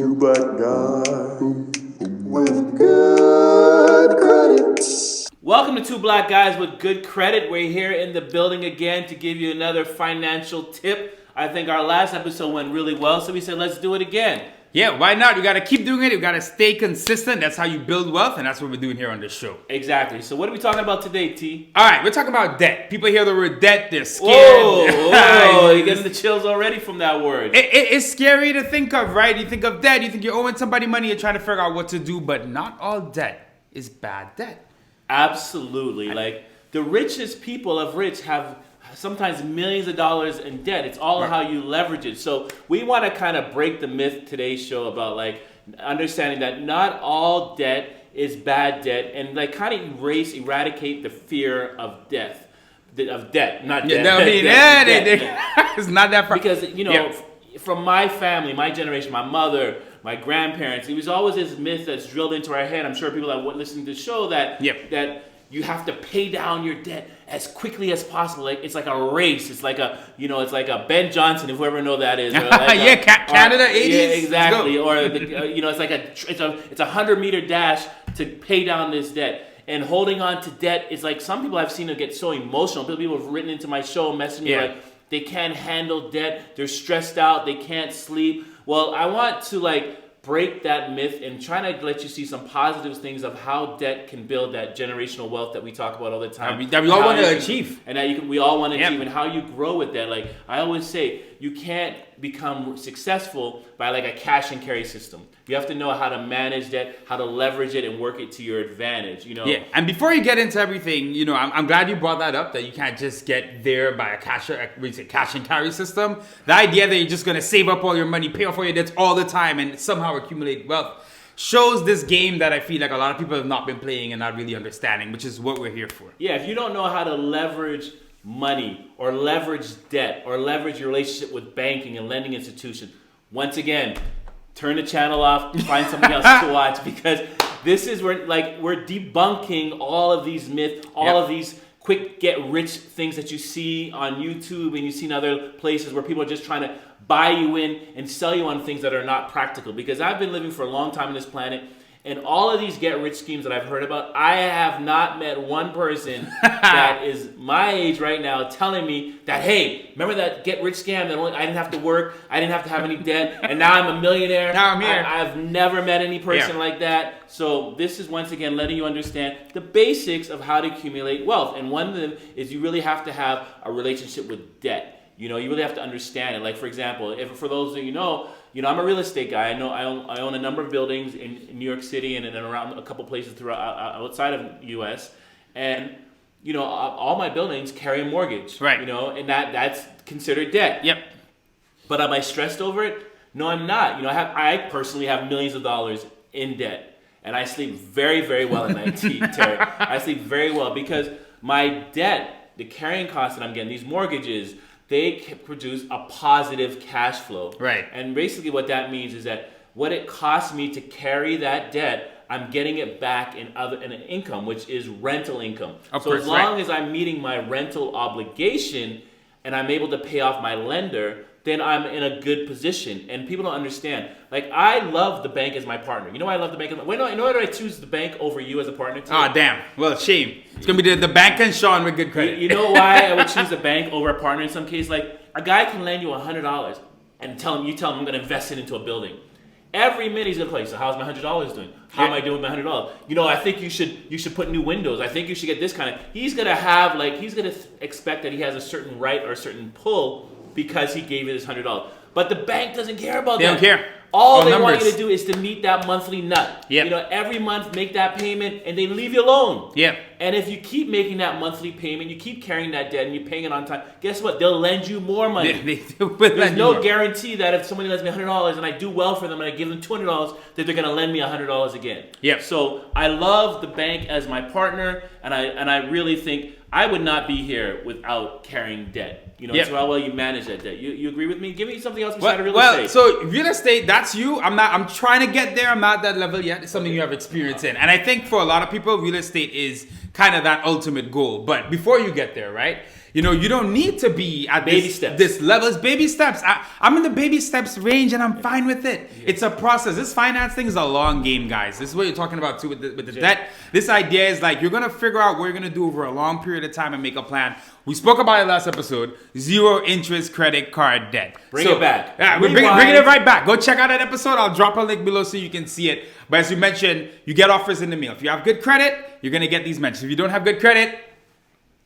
Black guy with good credit. Welcome to Two Black Guys with Good Credit. We're here in the building again to give you another financial tip. I think our last episode went really well, so we said let's do it again. Yeah, why not? You got to keep doing it. You got to stay consistent. That's how you build wealth, and that's what we're doing here on this show. Exactly. So what are we talking about today, T? All right, we're talking about debt. People hear the word debt, they're scared. Whoa, you're getting the chills already from that word. It's scary to think of, right? You think of debt, you think you're owing somebody money, you're trying to figure out what to do, but not all debt is bad debt. Absolutely. Like, the richest people of rich have sometimes millions of dollars in debt. It's all how you leverage it. So we want to kind of break the myth today's show about like understanding that not all debt is bad debt, and like kind of eradicate the fear of death. Of debt, not debt. It's not that far. Because, you know, from my family, my generation, my mother, my grandparents, it was always this myth that's drilled into our head. I'm sure people that listening to the show that you have to pay down your debt as quickly as possible. Like it's like a race. It's like a Ben Johnson, if you ever know that is. Or like Canada 80s. Yeah, exactly. Or it's like it's a 100-meter dash to pay down this debt. And holding on to debt is like, some people I've seen them get so emotional. People have written into my show, messaging me like they can't handle debt. They're stressed out. They can't sleep. Well, I want to break that myth and try to let you see some positive things of how debt can build that generational wealth that we talk about all the time. That we all want to achieve. And that we all want to achieve, and how you grow with that. Like I always say, you can't become successful by like a cash and carry system. You have to know how to manage debt, how to leverage it and work it to your advantage, you know? Yeah, and before you get into everything, you know, I'm glad you brought that up, that you can't just get there by a cash and carry system. The idea that you're just going to save up all your money, pay off all your debts all the time, and somehow accumulate wealth shows this game that I feel like a lot of people have not been playing and not really understanding, which is what we're here for. Yeah, if you don't know how to leverage money or leverage debt or leverage your relationship with banking and lending institutions, once again, turn the channel off, find something else to watch, because this is where we're debunking all of these myths, all of these quick get rich things that you see on YouTube and you see in other places where people are just trying to buy you in and sell you on things that are not practical. Because I've been living for a long time on this planet, and all of these get-rich schemes that I've heard about, I have not met one person that is my age right now telling me that, hey, remember that get-rich scam that I didn't have to work, I didn't have to have any debt, and now I'm a millionaire? Now I'm here. I've never met any person like that. So this is, once again, letting you understand the basics of how to accumulate wealth. And one of them is you really have to have a relationship with debt. You know, you really have to understand it. Like, for example, for those that you know, I'm a real estate guy. I own a number of buildings in New York City and around a couple places outside of the U.S. And, you know, all my buildings carry a mortgage. Right. You know, and that's considered debt. Yep. But am I stressed over it? No, I'm not. You know, I personally have millions of dollars in debt. And I sleep very, very well at night, Terry. I sleep very well because my debt, the carrying costs that I'm getting, these mortgages, they produce a positive cash flow. Right. And basically what that means is that what it costs me to carry that debt, I'm getting it back in an income, which is rental income. So as long as I'm meeting my rental obligation and I'm able to pay off my lender, then I'm in a good position. And people don't understand. Like, I love the bank as my partner. You know why I love the bank? You know why do I choose the bank over you as a partner too? Ah, damn. Well, shame. It's going to be the bank and Shaun with good credit. You know why I would choose the bank over a partner in some case? Like, a guy can lend you $100 and tell him I'm going to invest it into a building. Every minute he's going to play, so how's my $100 doing? How am I doing with my $100? You know, I think you should put new windows. I think you should get this kind of... He's going to expect that he has a certain right or a certain pull because he gave you this $100. But the bank doesn't care about that. They don't care. All they want you to do is to meet that monthly nut. Yep. You know, every month make that payment and they leave you alone. Yeah. And if you keep making that monthly payment, you keep carrying that debt and you're paying it on time, guess what? They'll lend you more money. There's no guarantee that if somebody lends me $100 and I do well for them and I give them $200, that they're going to lend me $100 again. Yeah. So I love the bank as my partner, and I really think I would not be here without carrying debt. You know, it's how well you manage that debt. You agree with me? Give me something else besides real estate. Well, so real estate, that's you. I'm trying to get there. I'm not at that level yet. It's something you have experience in. And I think for a lot of people, real estate is kind of that ultimate goal. But before you get there, right? You know, you don't need to be at Baby steps. this level. It's baby steps. I'm in the baby steps range and I'm fine with it. Yeah. It's a process. This finance thing is a long game, guys. This is what you're talking about too with the debt. This idea is like you're going to figure out what you're going to do over a long period of time and make a plan. We spoke about it last episode. 0 interest credit card debt. Bring it back. Yeah, we're bringing it right back. Go check out that episode. I'll drop a link below so you can see it. But as you mentioned, you get offers in the mail. If you have good credit, you're going to get these mentions. If you don't have good credit,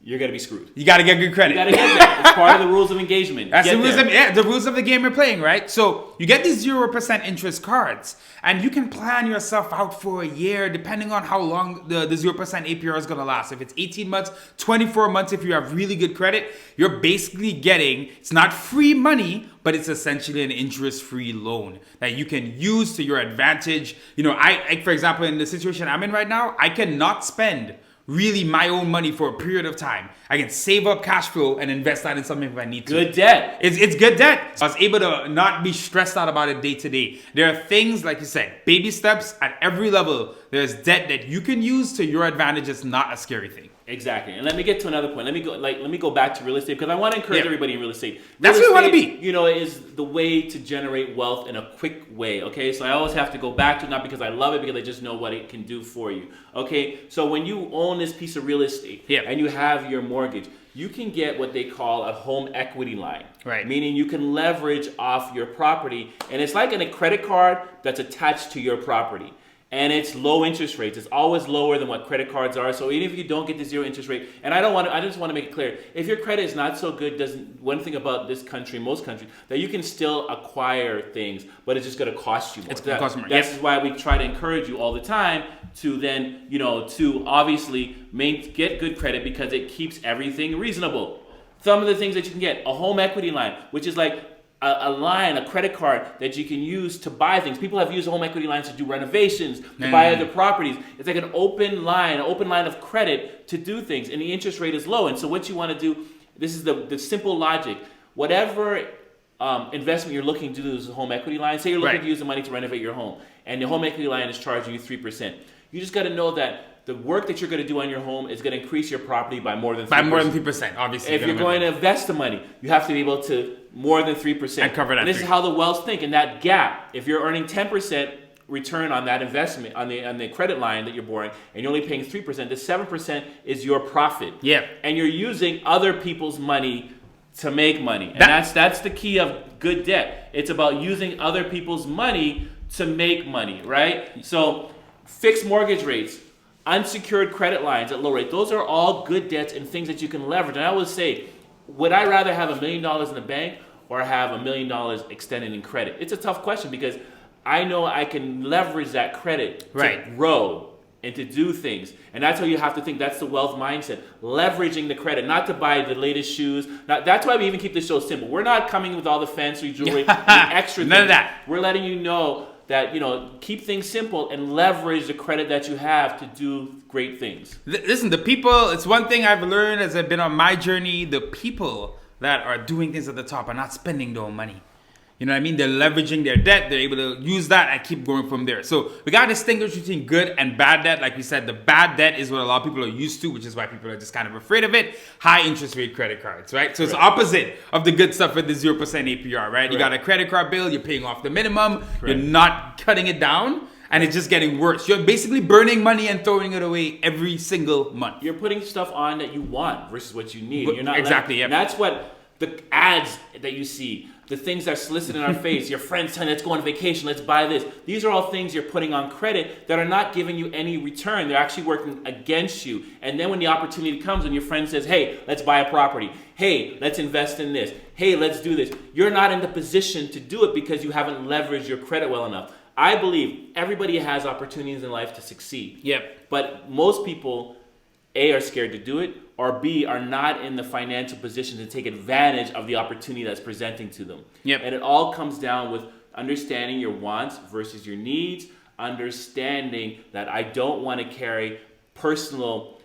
you're going to be screwed. You got to get good credit. You got to get that. It's part of the rules of engagement. That's the rules of the game you're playing, right? So you get these 0% interest cards, and you can plan yourself out for a year depending on how long the 0% APR is going to last. If it's 18 months, 24 months, if you have really good credit, you're basically getting, it's not free money, but it's essentially an interest-free loan that you can use to your advantage. You know, I for example, in the situation I'm in right now, I cannot spend really my own money for a period of time. I can save up cash flow and invest that in something if I need to. Good debt. It's good debt. So I was able to not be stressed out about it day to day. There are things, like you said, baby steps at every level. There's debt that you can use to your advantage. It's not a scary thing. Exactly. And let me get to another point. Let me go back to real estate because I want to encourage everybody in real estate. That's where you want to be. You know, is the way to generate wealth in a quick way. Okay, so I always have to go back to it, not because I love it, because I just know what it can do for you. Okay, so when you own this piece of real estate and you have your mortgage, you can get what they call a home equity line. Right. Meaning you can leverage off your property, and it's like a credit card that's attached to your property. And it's low interest rates. It's always lower than what credit cards are. So even if you don't get the 0 interest rate, and I just want to make it clear, if your credit is not so good, one thing about this country, most countries, that you can still acquire things, but it's just going to cost you more. It's going to cost more. That's why we try to encourage you all the time to then, to obviously get good credit because it keeps everything reasonable. Some of the things that you can get, a home equity line, which is like a line, a credit card that you can use to buy things. People have used home equity lines to do renovations, to buy other properties. It's like an open line of credit to do things, and the interest rate is low. And so what you want to do, this is the simple logic. Whatever investment you're looking to do is a home equity line. Say you're looking to use the money to renovate your home, and the home equity line is charging you 3%. You just got to know that the work that you're going to do on your home is going to increase your property by more than 3%. By more than 3%, obviously. If you're going to invest the money, you have to be able to more than 3%. And cover that. And this is how the wells think. And that gap, if you're earning 10% return on that investment, on the credit line that you're borrowing, and you're only paying 3%, the 7% is your profit. Yeah. And you're using other people's money to make money. And that's the key of good debt. It's about using other people's money to make money, right? So fixed mortgage rates, unsecured credit lines at low rate, those are all good debts and things that you can leverage. And I always say, would I rather have $1 million in the bank or have $1 million extended in credit? It's a tough question because I know I can leverage that credit to grow and to do things. And that's how you have to think. That's the wealth mindset. Leveraging the credit, not to buy the latest shoes. That's why we even keep the show simple. We're not coming with all the fancy jewelry, the extra things. None of that. We're letting you know that, keep things simple and leverage the credit that you have to do great things. Listen, the people, it's one thing I've learned as I've been on my journey, the people that are doing things at the top are not spending their own money. You know what I mean? They're leveraging their debt. They're able to use that and keep going from there. So we got to distinguish between good and bad debt. Like we said, the bad debt is what a lot of people are used to, which is why people are just kind of afraid of it. High interest rate credit cards, right? So it's the opposite of the good stuff with the 0% APR, right? You got a credit card bill, you're paying off the minimum, you're not cutting it down, and it's just getting worse. You're basically burning money and throwing it away every single month. You're putting stuff on that you want versus what you need. You're not exactly. And that's what the ads that you see, the things that are solicited in our face, your friends telling you, let's go on vacation, let's buy this. These are all things you're putting on credit that are not giving you any return. They're actually working against you. And then when the opportunity comes and your friend says, hey, let's buy a property. Hey, let's invest in this. Hey, let's do this. You're not in the position to do it because you haven't leveraged your credit well enough. I believe everybody has opportunities in life to succeed. Yep. But most people, A, are scared to do it, or B, are not in the financial position to take advantage of the opportunity that's presenting to them. Yep. And it all comes down with understanding your wants versus your needs, understanding that I don't want to carry personal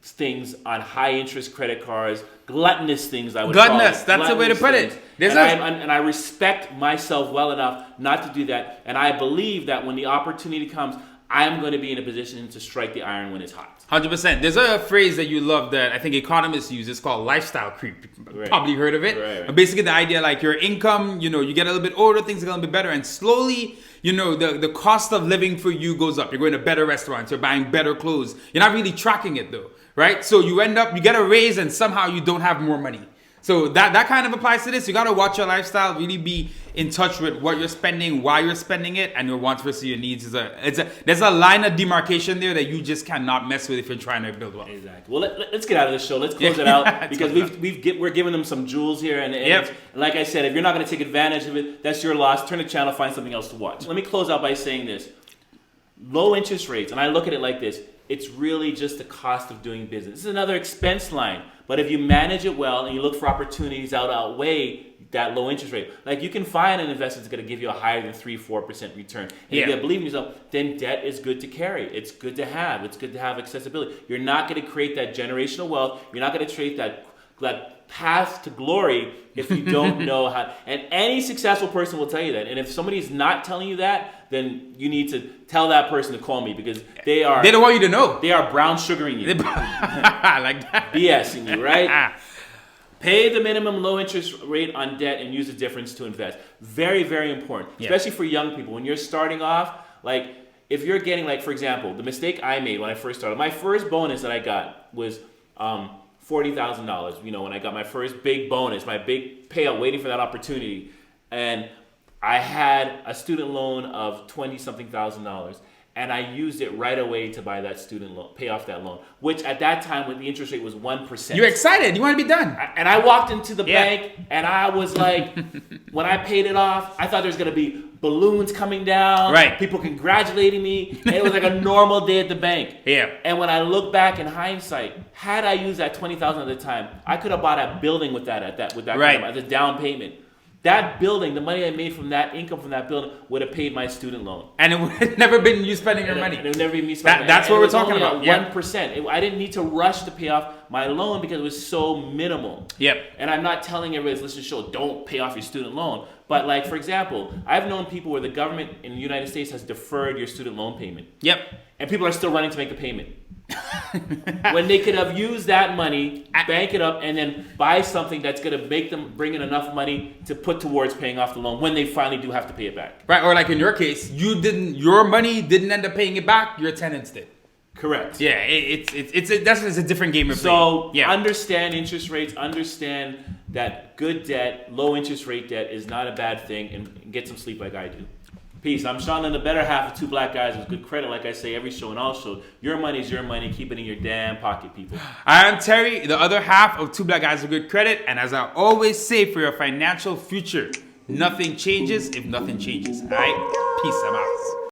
things on high interest credit cards, gluttonous things I would call it. That's the way to put it. And I respect myself well enough not to do that. And I believe that when the opportunity comes, I'm going to be in a position to strike the iron when it's hot. 100%. There's a phrase that you love that I think economists use. It's called lifestyle creep. Right. Probably heard of it. Right. But basically the idea like your income, you get a little bit older, things are going to be better. And slowly, the cost of living for you goes up. You're going to better restaurants. You're buying better clothes. You're not really tracking it though, right? So you get a raise and somehow you don't have more money. So that kind of applies to this. You got to watch your lifestyle, really be in touch with what you're spending, why you're spending it, and your wants versus your needs. There's a line of demarcation there that you just cannot mess with if you're trying to build wealth. Exactly. Well, let's get out of this show. Let's close it out because we're giving them some jewels here. And like I said, if you're not going to take advantage of it, that's your loss. Turn the channel, find something else to watch. Let me close out by saying this. Low interest rates, and I look at it like this, it's really just the cost of doing business. This is another expense line. But if you manage it well and you look for opportunities outweigh that low interest rate, like you can find an investment that's going to give you a higher than 3-4% return. And if you believe in yourself, then debt is good to carry. It's good to have. It's good to have accessibility. You're not going to create that generational wealth. You're not going to create that path to glory if you don't know how. And any successful person will tell you that. And if somebody's not telling you that, then you need to tell that person to call me because they don't want you to know. They are brown sugaring you. I like that. BSing you, right? Pay the minimum low interest rate on debt and use the difference to invest. Very, very important, especially for young people. When you're starting off, like if you're getting, like for example, the mistake I made when I first started, my first bonus that I got was $40,000. When I got my first big bonus, my big payout, waiting for that opportunity, and I had a student loan of $20-something thousand, and I used it right away to buy that student loan, pay off that loan, which at that time when the interest rate was 1%. You're excited. You want to be done. And I walked into the bank, and I was like, when I paid it off, I thought there was going to be balloons coming down, people congratulating me, and it was like a normal day at the bank. And when I look back in hindsight, had I used that $20,000 at the time, I could have bought a building with that as a down payment. That building, the money I made from that income from that building would have paid my student loan. And it would have never been you spending your money. It would never be me spending That's what we're talking about. 1%. I didn't need to rush to pay off my loan because it was so minimal. And I'm not telling everybody that's listening to the show, don't pay off your student loan. But like, for example, I've known people where the government in the United States has deferred your student loan payment. And people are still running to make the payment. When they could have used that money, bank it up, and then buy something that's going to make them bring in enough money to put towards paying off the loan when they finally do have to pay it back. Right, or like in your case, your money didn't end up paying it back, your tenants did. Correct. Yeah, it's a different game of play. So understand interest rates, understand that good debt, low interest rate debt is not a bad thing, and get some sleep like I do. Peace. I'm Shaun, and the better half of Two Black Guys with good credit. Like I say every show and all show, your money's your money. Keep it in your damn pocket, people. I am Terry, the other half of Two Black Guys with good credit. And as I always say, for your financial future, nothing changes if nothing changes. All right? Peace. I'm out.